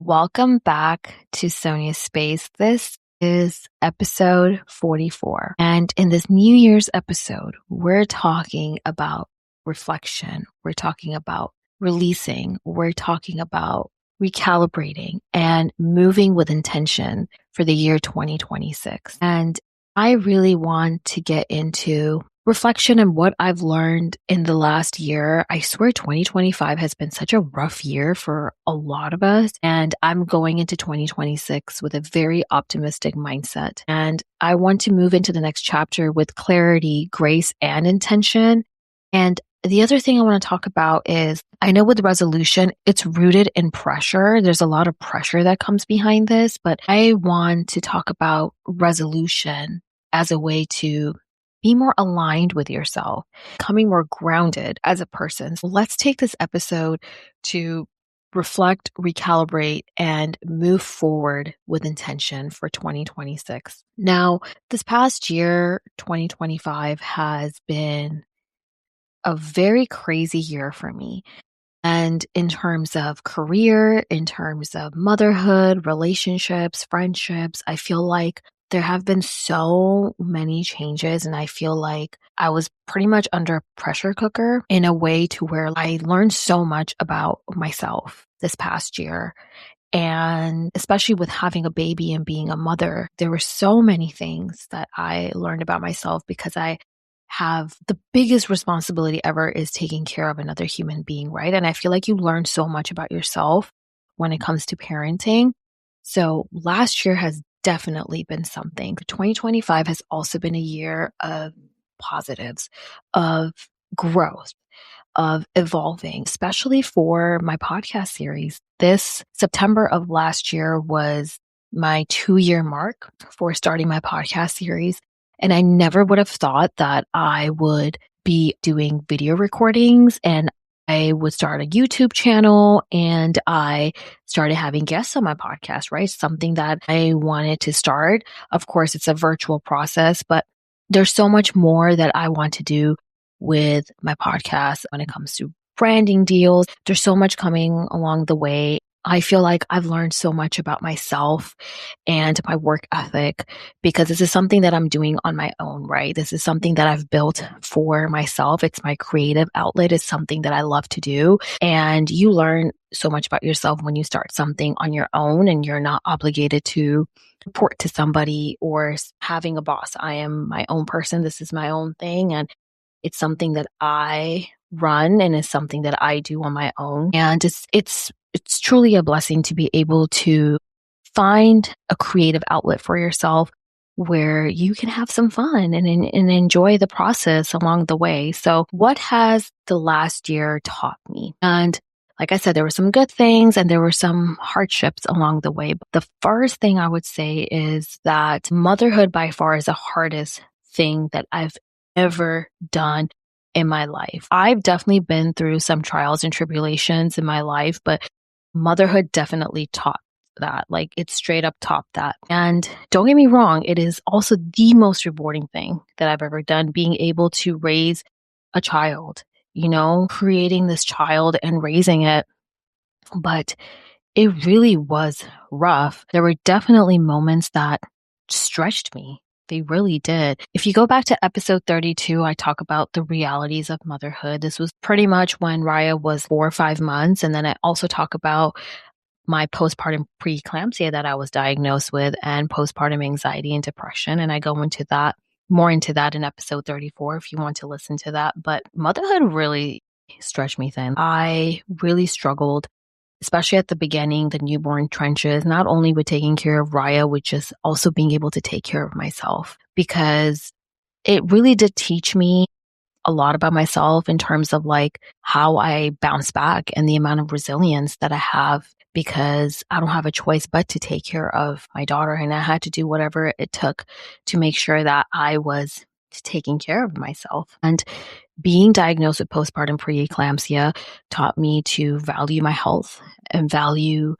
Welcome back to Sonia's Space. This is episode 44. And in this New Year's episode, we're talking about reflection. We're talking about releasing. We're talking about recalibrating and moving with intention for the year 2026. And I really want to get into reflection and what I've learned in the last year. I swear 2025 has been such a rough year for a lot of us. And I'm going into 2026 with a very optimistic mindset. And I want to move into the next chapter with clarity, grace, and intention. And the other thing I want to talk about is I know with resolution, it's rooted in pressure. There's a lot of pressure that comes behind this, but I want to talk about resolution as a way to be more aligned with yourself, becoming more grounded as a person. So let's take this episode to reflect, recalibrate, and move forward with intention for 2026. Now, this past year, 2025, has been a very crazy year for me. And in terms of career, in terms of motherhood, relationships, friendships, I feel like there have been so many changes, and I feel like I was pretty much under a pressure cooker in a way to where I learned so much about myself this past year. And especially with having a baby and being a mother, there were so many things that I learned about myself because I have the biggest responsibility ever is taking care of another human being, right? And I feel like you learn so much about yourself when it comes to parenting. So last year has definitely been something. 2025 has also been a year of positives, of growth, of evolving, especially for my podcast series. This September of last year was my 2-year mark for starting my podcast series. And I never would have thought that I would be doing video recordings and I would start a YouTube channel and I started having guests on my podcast, right? Something that I wanted to start. Of course, it's a virtual process, but there's so much more that I want to do with my podcast when it comes to branding deals. There's so much coming along the way. I feel like I've learned so much about myself and my work ethic because this is something that I'm doing on my own, right? This is something that I've built for myself. It's my creative outlet. It's something that I love to do. And you learn so much about yourself when you start something on your own and you're not obligated to report to somebody or having a boss. I am my own person. This is my own thing. And it's something that I run and it's something that I do on my own. And it's truly a blessing to be able to find a creative outlet for yourself where you can have some fun and enjoy the process along the way. So what has the last year taught me? And like I said, there were some good things and there were some hardships along the way. But the first thing I would say is that motherhood by far is the hardest thing that I've ever done in my life. I've definitely been through some trials and tribulations in my life, but motherhood definitely taught that. Like it straight up topped that. And don't get me wrong, it is also the most rewarding thing that I've ever done, being able to raise a child, creating this child and raising it. But it really was rough. There were definitely moments that stretched me. They really did. If you go back to episode 32, I talk about the realities of motherhood. This was pretty much when Raya was 4 or 5 months. And then I also talk about my postpartum preeclampsia that I was diagnosed with and postpartum anxiety and depression. And I go into that, more into that in episode 34 if you want to listen to that. But motherhood really stretched me thin. I really struggled, especially at the beginning, the newborn trenches, not only with taking care of Raya, with just also being able to take care of myself, because it really did teach me a lot about myself in terms of like how I bounce back and the amount of resilience that I have because I don't have a choice but to take care of my daughter. And I had to do whatever it took to make sure that I was taking care of myself. And being diagnosed with postpartum preeclampsia taught me to value my health and value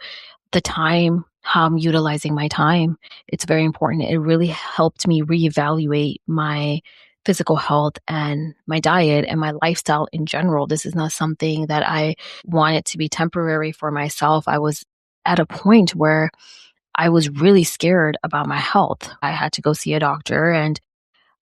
the time, how I'm utilizing my time. It's very important. It really helped me reevaluate my physical health and my diet and my lifestyle in general. This is not something that I wanted to be temporary for myself. I was at a point where I was really scared about my health. I had to go see a doctor, and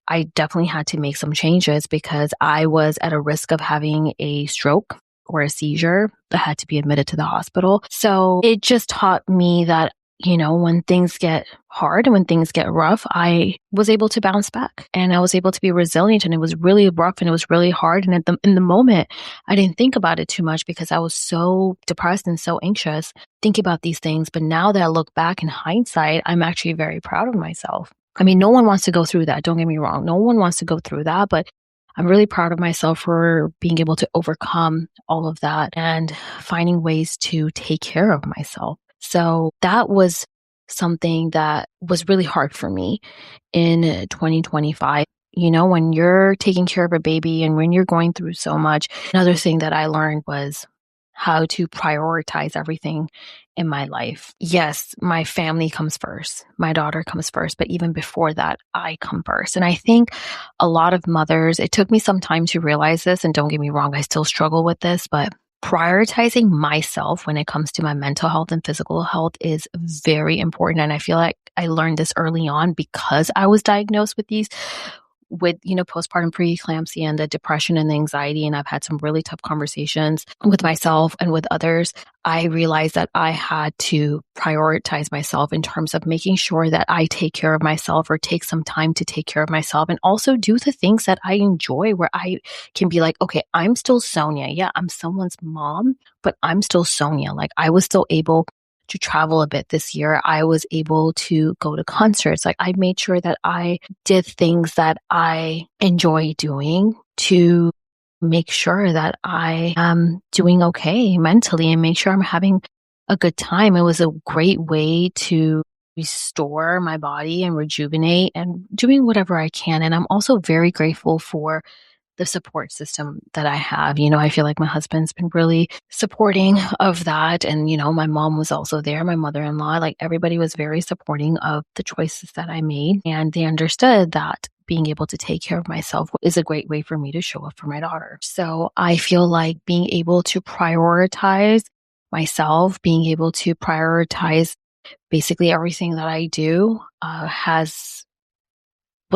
I definitely had to make some changes because I was at a risk of having a stroke or a seizure. I had to be admitted to the hospital. So it just taught me that, when things get hard and when things get rough, I was able to bounce back and I was able to be resilient, and it was really rough and it was really hard. And in the moment, I didn't think about it too much because I was so depressed and so anxious thinking about these things. But now that I look back in hindsight, I'm actually very proud of myself. I mean, no one wants to go through that. Don't get me wrong. No one wants to go through that, but I'm really proud of myself for being able to overcome all of that and finding ways to take care of myself. So that was something that was really hard for me in 2025. When you're taking care of a baby and when you're going through so much, another thing that I learned was how to prioritize everything in my life. Yes, my family comes first. My daughter comes first. But even before that, I come first. And I think a lot of mothers, it took me some time to realize this. And don't get me wrong, I still struggle with this, but prioritizing myself when it comes to my mental health and physical health is very important. And I feel like I learned this early on because I was diagnosed with postpartum preeclampsia and the depression and the anxiety. And I've had some really tough conversations with myself and with others. I realized that I had to prioritize myself in terms of making sure that I take care of myself or take some time to take care of myself and also do the things that I enjoy where I can be like, okay, I'm still Sonia. Yeah, I'm someone's mom, but I'm still Sonia. Like I was still able to travel a bit this year. I was able to go to concerts. Like I made sure that I did things that I enjoy doing to make sure that I am doing okay mentally and make sure I'm having a good time. It was a great way to restore my body and rejuvenate and doing whatever I can. And I'm also very grateful for the support system that I have. I feel like my husband's been really supporting of that. And, my mom was also there, my mother-in-law, like everybody was very supporting of the choices that I made. And they understood that being able to take care of myself is a great way for me to show up for my daughter. So I feel like being able to prioritize myself, being able to prioritize basically everything that I do was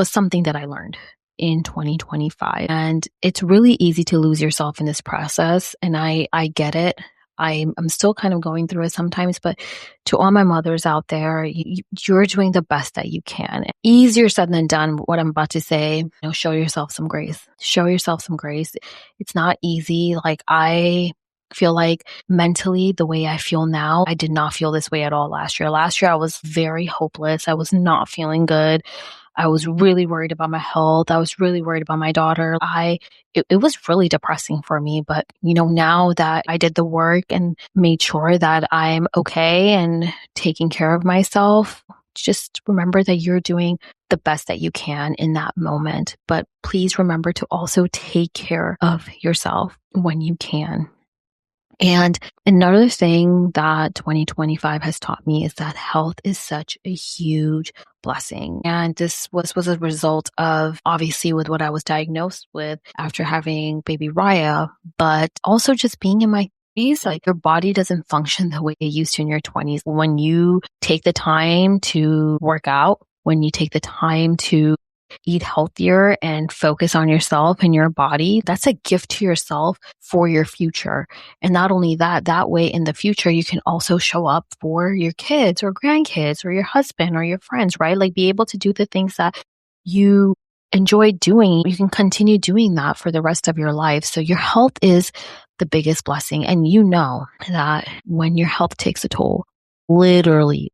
something that I learned in 2025. And it's really easy to lose yourself in this process. And I get it. I'm still kind of going through it sometimes, but to all my mothers out there, you're doing the best that you can. Easier said than done. What I'm about to say, show yourself some grace. Show yourself some grace. It's not easy. Like I feel like mentally the way I feel now, I did not feel this way at all last year. Last year, I was very hopeless. I was not feeling good. I was really worried about my health. I was really worried about my daughter. It was really depressing for me. But, now that I did the work and made sure that I'm okay and taking care of myself, just remember that you're doing the best that you can in that moment. But please remember to also take care of yourself when you can. And another thing that 2025 has taught me is that health is such a huge blessing. And this was a result of obviously with what I was diagnosed with after having baby Raya, but also just being in my 20s. Like your body doesn't function the way it used to in your 20s. When you take the time to work out, when you take the time to eat healthier and focus on yourself and your body, that's a gift to yourself for your future. And not only that, that way in the future, you can also show up for your kids or grandkids or your husband or your friends, right? Like be able to do the things that you enjoy doing. You can continue doing that for the rest of your life. So your health is the biggest blessing. And you know that when your health takes a toll, literally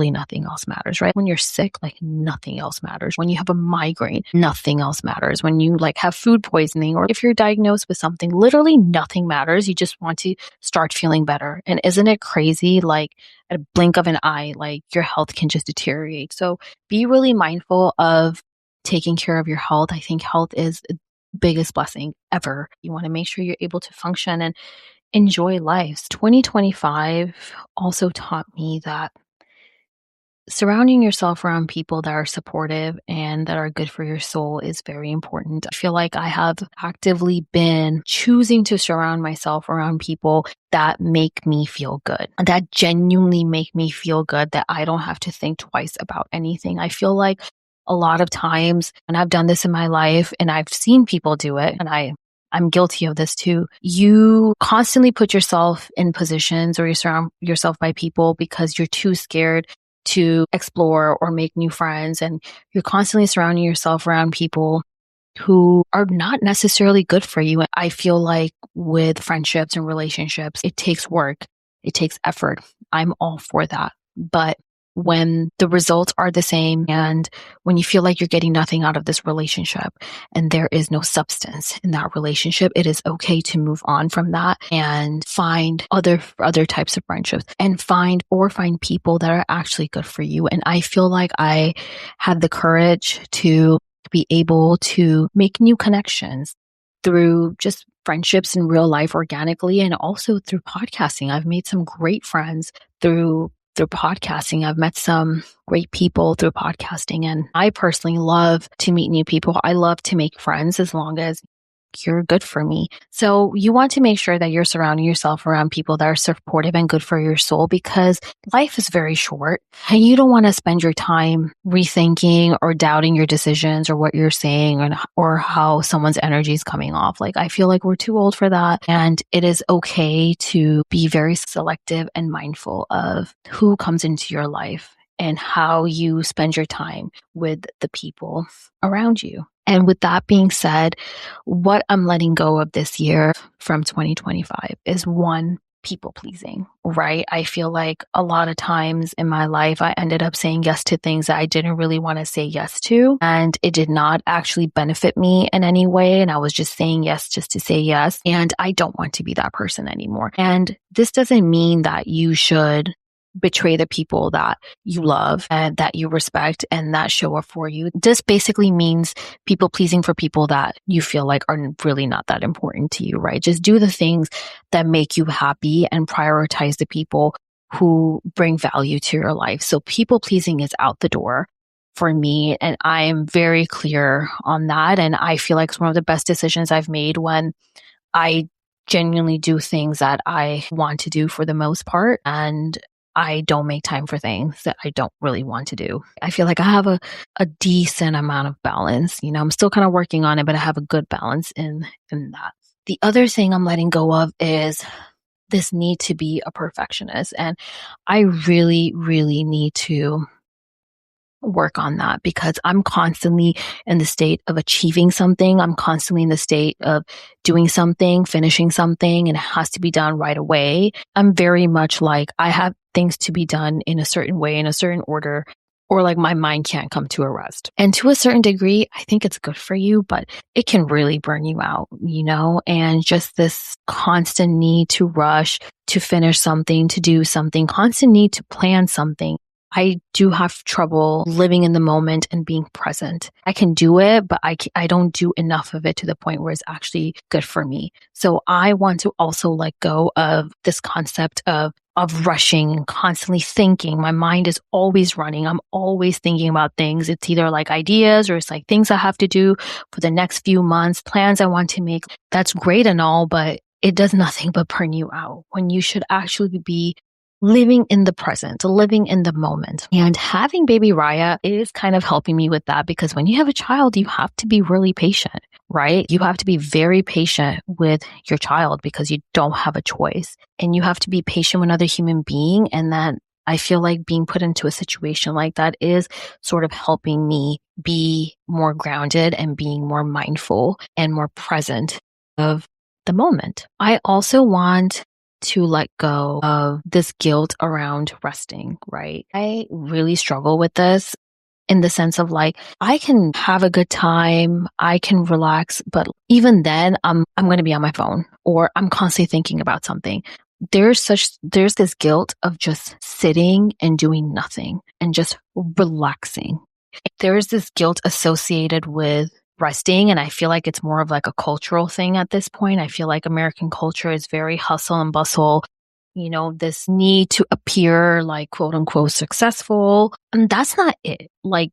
nothing else matters, right? When you're sick, like nothing else matters. When you have a migraine, nothing else matters. When you like have food poisoning or if you're diagnosed with something, literally nothing matters. You just want to start feeling better. And isn't it crazy? Like at a blink of an eye, like your health can just deteriorate. So be really mindful of taking care of your health. I think health is the biggest blessing ever. You want to make sure you're able to function and enjoy life. 2025 also taught me that surrounding yourself around people that are supportive and that are good for your soul is very important. I feel like I have actively been choosing to surround myself around people that make me feel good, that genuinely make me feel good, that I don't have to think twice about anything. I feel like a lot of times, and I've done this in my life and I've seen people do it, and I'm guilty of this too. You constantly put yourself in positions or you surround yourself by people because you're too scared to explore or make new friends. And you're constantly surrounding yourself around people who are not necessarily good for you. I feel like with friendships and relationships, it takes work, it takes effort. I'm all for that. But when the results are the same and when you feel like you're getting nothing out of this relationship and there is no substance in that relationship, it is okay to move on from that and find other types of friendships and find people that are actually good for you. And I feel like I had the courage to be able to make new connections through just friendships in real life organically and also through podcasting. I've made some great friends through podcasting. I've met some great people through podcasting, and I personally love to meet new people. I love to make friends as long as you're good for me. So you want to make sure that you're surrounding yourself around people that are supportive and good for your soul, because life is very short and you don't want to spend your time rethinking or doubting your decisions or what you're saying or how someone's energy is coming off. Like, I feel like we're too old for that. And it is okay to be very selective and mindful of who comes into your life and how you spend your time with the people around you. And with that being said, what I'm letting go of this year from 2025 is one, people pleasing, right? I feel like a lot of times in my life, I ended up saying yes to things that I didn't really want to say yes to. And it did not actually benefit me in any way. And I was just saying yes just to say yes. And I don't want to be that person anymore. And this doesn't mean that you should betray the people that you love and that you respect and that show up for you. This basically means people pleasing for people that you feel like are really not that important to you, right? Just do the things that make you happy and prioritize the people who bring value to your life. So people pleasing is out the door for me. And I am very clear on that. And I feel like it's one of the best decisions I've made when I genuinely do things that I want to do for the most part. And I don't make time for things that I don't really want to do. I feel like I have a decent amount of balance. You know, I'm still kind of working on it, but I have a good balance in that. The other thing I'm letting go of is this need to be a perfectionist. And I really, really need to work on that because I'm constantly in the state of achieving something. I'm constantly in the state of doing something, finishing something, and it has to be done right away. I'm very much like I have things to be done in a certain way, in a certain order, or like my mind can't come to a rest. And to a certain degree, I think it's good for you, but it can really burn you out, you know? And just this constant need to rush, to finish something, to do something, constant need to plan something. I do have trouble living in the moment and being present. I can do it, but I don't do enough of it to the point where it's actually good for me. So I want to also let go of this concept of rushing and constantly thinking. My mind is always running. I'm always thinking about things. It's either like ideas or it's like things I have to do for the next few months, plans I want to make. That's great and all, but it does nothing but burn you out when you should actually be living in the present, living in the moment. And having baby Raya is kind of helping me with that because when you have a child, you have to be really patient, right? You have to be very patient with your child because you don't have a choice. And you have to be patient with another human being. And that I feel like being put into a situation like that is sort of helping me be more grounded and being more mindful and more present of the moment. I also want to let go of this guilt around resting, right? I really struggle with this in the sense of like, I can have a good time, I can relax, but even then I'm going to be on my phone or I'm constantly thinking about something. There's this guilt of just sitting and doing nothing and just relaxing. There's this guilt associated with resting. And I feel like it's more of like a cultural thing at this point. I feel like American culture is very hustle and bustle. this need to appear like quote unquote successful. And that's not it. Like,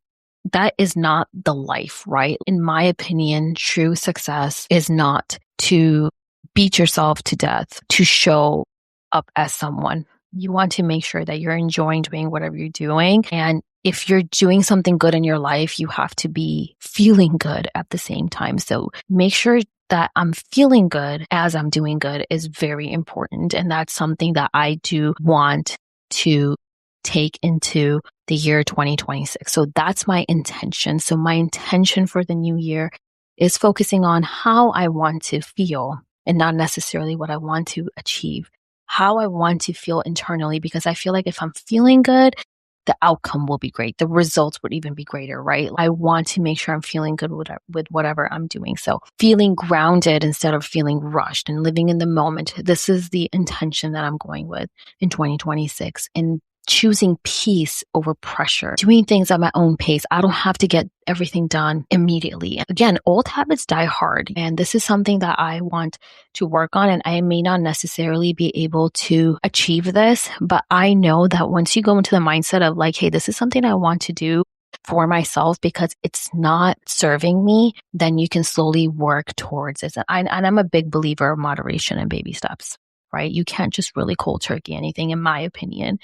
that is not the life, right? In my opinion, true success is not to beat yourself to death, to show up as someone. You want to make sure that you're enjoying doing whatever you're doing. And if you're doing something good in your life, you have to be feeling good at the same time. So make sure that I'm feeling good as I'm doing good is very important. And that's something that I do want to take into the year 2026. So that's my intention. So my intention for the new year is focusing on how I want to feel and not necessarily what I want to achieve, how I want to feel internally, because I feel like if I'm feeling good, the outcome will be great. The results would even be greater, right? I want to make sure I'm feeling good with whatever I'm doing. So feeling grounded instead of feeling rushed and living in the moment. This is the intention that I'm going with in 2026. And choosing peace over pressure, doing things at my own pace. I don't have to get everything done immediately. Again, old habits die hard. And this is something that I want to work on. And I may not necessarily be able to achieve this, but I know that once you go into the mindset of like, hey, this is something I want to do for myself because it's not serving me, then you can slowly work towards it. And I'm a big believer of moderation and baby steps, right? You can't just really cold turkey anything, in my opinion.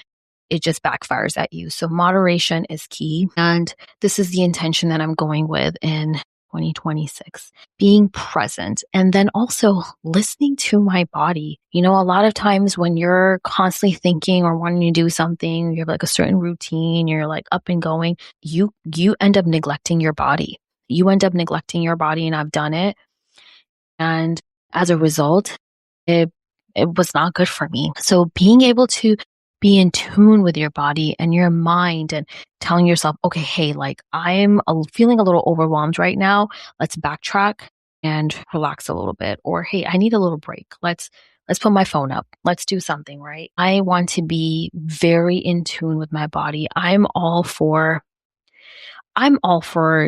It just backfires at you. So moderation is key. And this is the intention that I'm going with in 2026, being present and then also listening to my body. A lot of times when you're constantly thinking or wanting to do something, you have like a certain routine, you're like up and going, you end up neglecting your body. And I've done it. And as a result, it was not good for me. So being able to be in tune with your body and your mind and telling yourself, okay, hey, like I'm feeling a little overwhelmed right now. Let's backtrack and relax a little bit. Or, hey, I need a little break. Let's put my phone up. Let's do something, right? I want to be very in tune with my body. I'm all for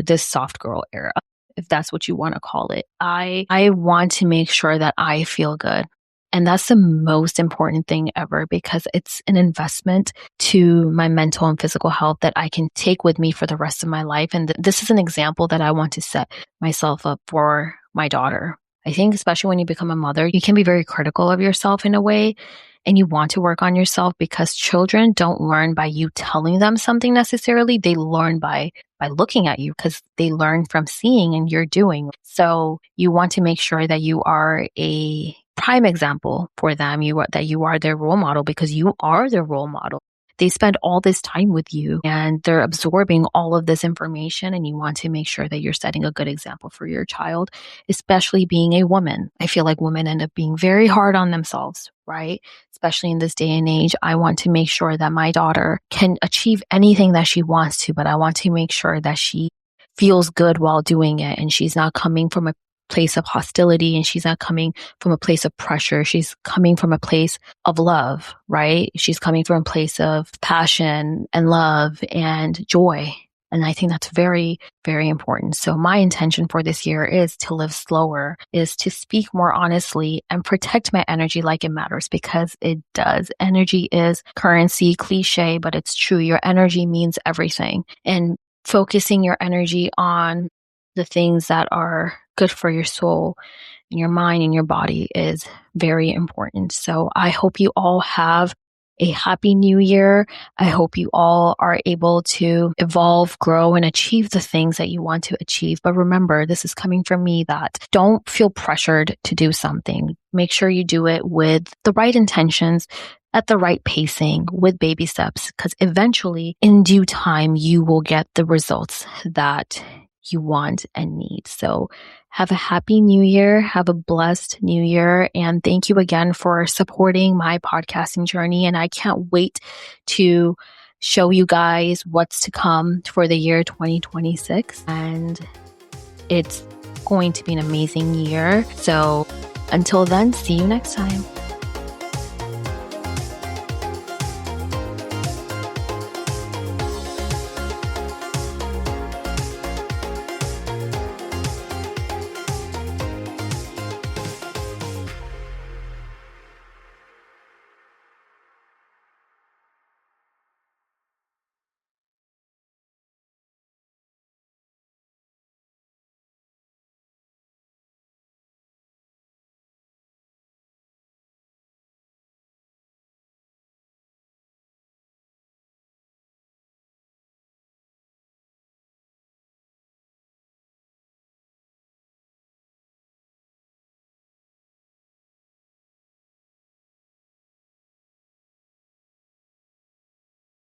this soft girl era, if that's what you want to call it. I want to make sure that I feel good. And that's the most important thing ever because it's an investment to my mental and physical health that I can take with me for the rest of my life. And this is an example that I want to set myself up for my daughter. I think especially when you become a mother, you can be very critical of yourself in a way, and you want to work on yourself because children don't learn by you telling them something necessarily. They learn by looking at you because they learn from seeing and you're doing. So you want to make sure that you are a prime example for them, that you are their role model because you are their role model. They spend all this time with you and they're absorbing all of this information, and you want to make sure that you're setting a good example for your child, especially being a woman. I feel like women end up being very hard on themselves, right? Especially in this day and age. I want to make sure that my daughter can achieve anything that she wants to, but I want to make sure that she feels good while doing it and she's not coming from a place of hostility and she's not coming from a place of pressure. She's coming from a place of love, right? She's coming from a place of passion and love and joy. And I think that's very, very important. So my intention for this year is to live slower, is to speak more honestly and protect my energy like it matters, because it does. Energy is currency, cliche, but it's true. Your energy means everything. And focusing your energy on the things that are good for your soul and your mind and your body is very important. So I hope you all have a happy new year. I hope you all are able to evolve, grow, and achieve the things that you want to achieve. But remember, this is coming from me, that don't feel pressured to do something. Make sure you do it with the right intentions, at the right pacing, with baby steps, because eventually, in due time, you will get the results that you want and need. So have a happy new year. Have a blessed new year. And thank you again for supporting my podcasting journey. And I can't wait to show you guys what's to come for the year 2026. And it's going to be an amazing year. So until then, see you next time.